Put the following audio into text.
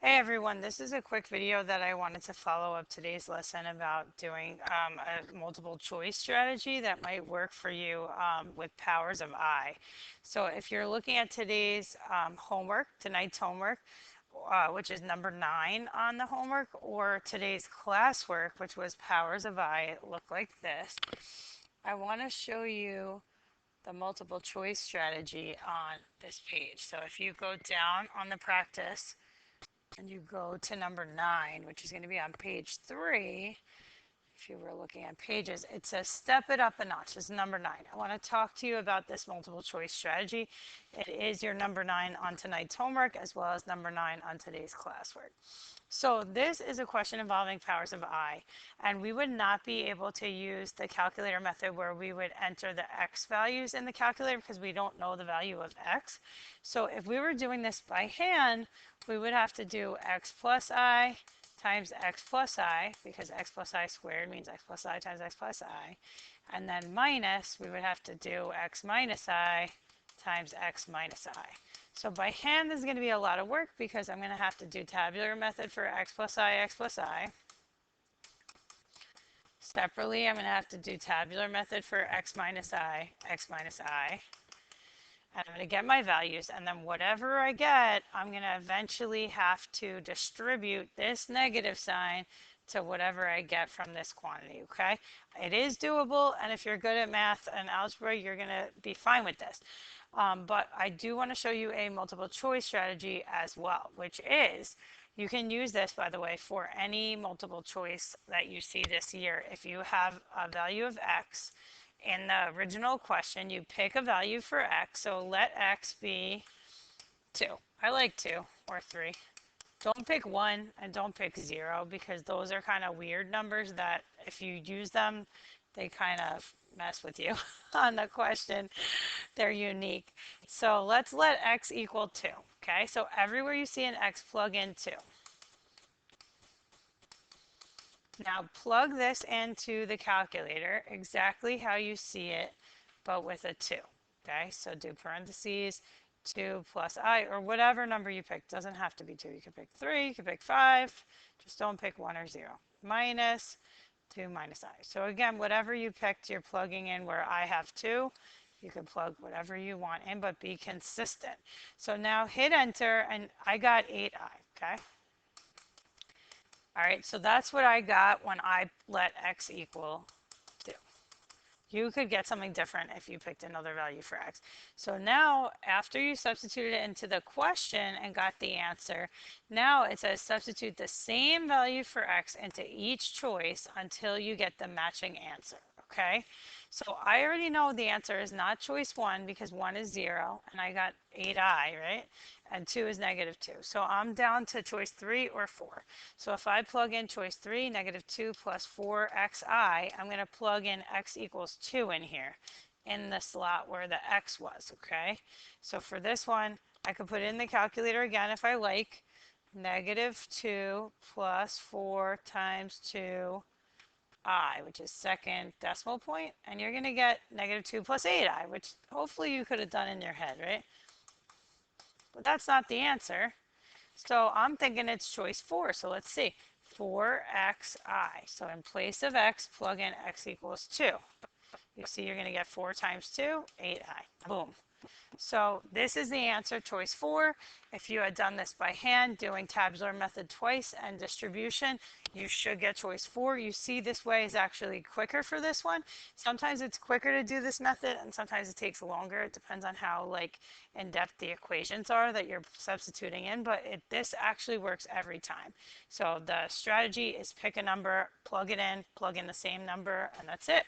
Hey everyone, this is a quick video that I wanted to follow up today's lesson about doing a multiple choice strategy that might work for you with powers of I. So if you're looking at today's tonight's homework, which is number 9 on the homework, or today's classwork, which was powers of I, it looked like this. I want to show you the multiple choice strategy on this page. So if you go down on the practice, and you go to number 9, which is going to be on page 3, if you were looking at pages, it says step it up a notch. This is number 9. I want to talk to you about this multiple choice strategy. It is your number 9 on tonight's homework as well as number 9 on today's classwork. So this is a question involving powers of I, and we would not be able to use the calculator method where we would enter the x values in the calculator because we don't know the value of x. So if we were doing this by hand, we would have to do x plus I times x plus I, because x plus I squared means x plus I times x plus I, and then minus, we would have to do x minus I times x minus I. So by hand, this is going to be a lot of work because I'm going to have to do tabular method for x plus I, x plus I. Separately, I'm going to have to do tabular method for x minus I, x minus I. And I'm going to get my values, and then whatever I get, I'm going to eventually have to distribute this negative sign to whatever I get from this quantity, okay? It is doable, and if you're good at math and algebra, you're going to be fine with this. But I do want to show you a multiple choice strategy as well, which is, you can use this, by the way, for any multiple choice that you see this year. If you have a value of x, in the original question, you pick a value for x, so let x be 2. I like 2 or 3. Don't pick 1 and don't pick 0 because those are kind of weird numbers that if you use them, they kind of mess with you on the question. They're unique. So let's let x equal 2. Okay, so everywhere you see an x, plug in 2. Now plug this into the calculator exactly how you see it, but with a 2. Okay, so do parentheses 2 plus I, or whatever number you pick. Doesn't have to be 2. You can pick 3, you can pick 5. Just don't pick 1 or 0. Minus 2 minus I. So again, whatever you picked, you're plugging in. Where I have 2, you can plug whatever you want in, but be consistent. So now hit enter, and I got 8I. Okay. All right, so that's what I got when I let x equal 2. You could get something different if you picked another value for x. So now, after you substituted it into the question and got the answer, now it says substitute the same value for x into each choice until you get the matching answer, okay? So I already know the answer is not choice 1 because 1 is 0, and I got 8I, right? And 2 is negative 2. So I'm down to choice 3 or 4. So if I plug in choice 3, negative 2 plus 4xi, I'm going to plug in x equals 2 in here in the slot where the x was, okay? So for this one, I could put it in the calculator again if I like. Negative 2 plus 4 times 2 I, which is second decimal point, and you're going to get negative 2 plus 8I, which hopefully you could have done in your head, right? But that's not the answer. So I'm thinking it's choice 4. So let's see. 4xi. So in place of x, plug in x equals 2. You see you're going to get 4 times 2, 8i. Boom. So this is the answer, choice 4. If you had done this by hand, doing tabular method twice and distribution, you should get choice 4. You see this way is actually quicker for this one. Sometimes it's quicker to do this method and sometimes it takes longer. It depends on how in-depth the equations are that you're substituting in, but this actually works every time. So the strategy is pick a number, plug it in, plug in the same number, and that's it.